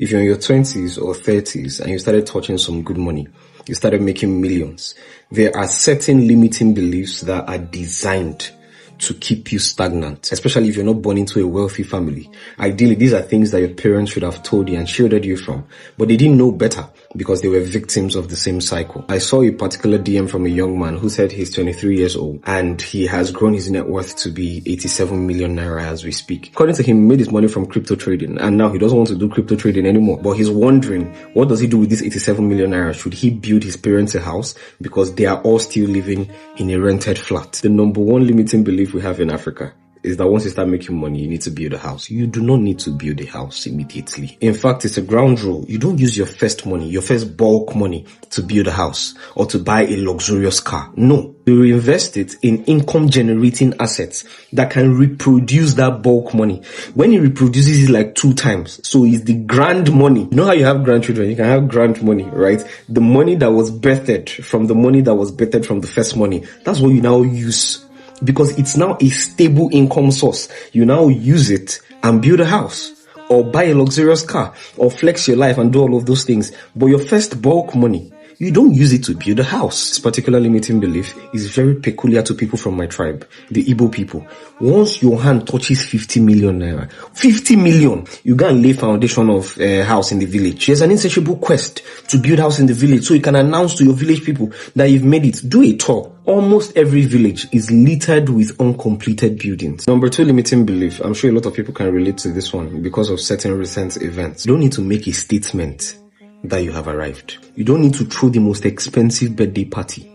If you're in your 20s or 30s and you started touching some good money, you started making millions, there are certain limiting beliefs that are designed to keep you stagnant, especially if you're not born into a wealthy family. Ideally, these are things that your parents should have told you and shielded you from, but they didn't know better because they were victims of the same cycle. I saw a particular DM from a young man who said he's 23 years old and he has grown his net worth to be 87 million naira as we speak. According to him, he made his money from crypto trading and now he doesn't want to do crypto trading anymore. But he's wondering, what does he do with this 87 million naira? Should he build his parents a house because they are all still living in a rented flat? The number one limiting belief we have in Africa is that once you start making money, you need to build a house. You do not need to build a house immediately. In fact, it's a ground rule. You don't use your first money, your first bulk money to build a house or to buy a luxurious car. No, you reinvest it in income generating assets that can reproduce that bulk money. When it reproduces it like 2 times, so it's the grand money. You know how you have grandchildren? You can have grand money, right? The money that was birthed from the money that was birthed from the first money. That's what you now use. Because it's now a stable income source. You now use it and build a house or buy a luxurious car or flex your life and do all of those things. But your first bulk money, you don't use it to build a house. This particular limiting belief is very peculiar to people from my tribe, the Igbo people. Once your hand touches 50 million naira, 50 million, you go and lay foundation of a house in the village. There's an insatiable quest to build house in the village so you can announce to your village people that you've made it. Do a tour. Almost every village is littered with uncompleted buildings. Number 2 limiting belief. I'm sure a lot of people can relate to this one because of certain recent events. You don't need to make a statement that you have arrived. You don't need to throw the most expensive birthday party.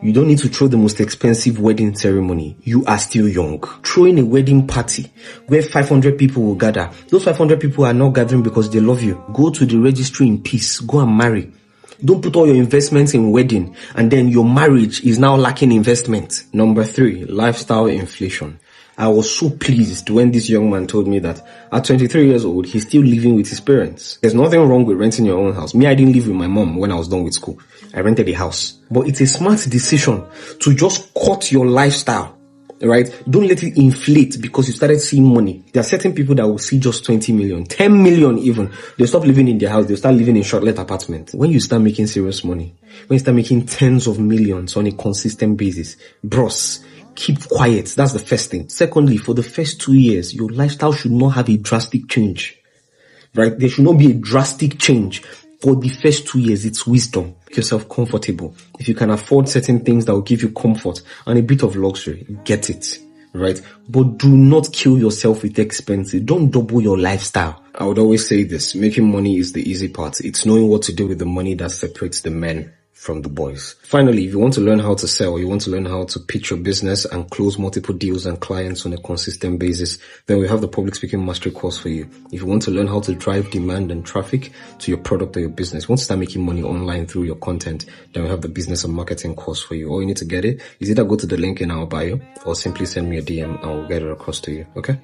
You don't need to throw the most expensive wedding ceremony. You are still young. Throwing a wedding party where 500 people will gather. Those 500 people are not gathering because they love you. Go to the registry in peace. Go and marry. Don't put all your investments in wedding and then your marriage is now lacking investment. Number 3, lifestyle inflation. I was so pleased when this young man told me that at 23 years old, he's still living with his parents. There's nothing wrong with renting your own house. Me, I didn't live with my mom when I was done with school. I rented a house. But it's a smart decision to just cut your lifestyle. Right? Don't let it inflate because you started seeing money. There are certain people that will see just 20 million, 10 million even. They'll stop living in their house. They'll start living in short-let apartments. When you start making serious money, when you start making tens of millions on a consistent basis, bros, keep quiet. That's the first thing. Secondly, for the first 2 years, your lifestyle should not have a drastic change. Right? There should not be a drastic change. For the first 2 years, it's wisdom. Make yourself comfortable. If you can afford certain things that will give you comfort and a bit of luxury, get it, right? But do not kill yourself with expenses. Don't double your lifestyle. I would always say this, making money is the easy part. It's knowing what to do with the money that separates the men from the boys. Finally, if you want to learn how to sell, you want to learn how to pitch your business and close multiple deals and clients on a consistent basis, then we have the public speaking mastery course for you. If you want to learn how to drive demand and traffic to your product or your business, you want to start making money online through your content, then we have the business and marketing course for you. All you need to get it is either go to the link in our bio or simply send me a DM and we'll get it across to you. Okay?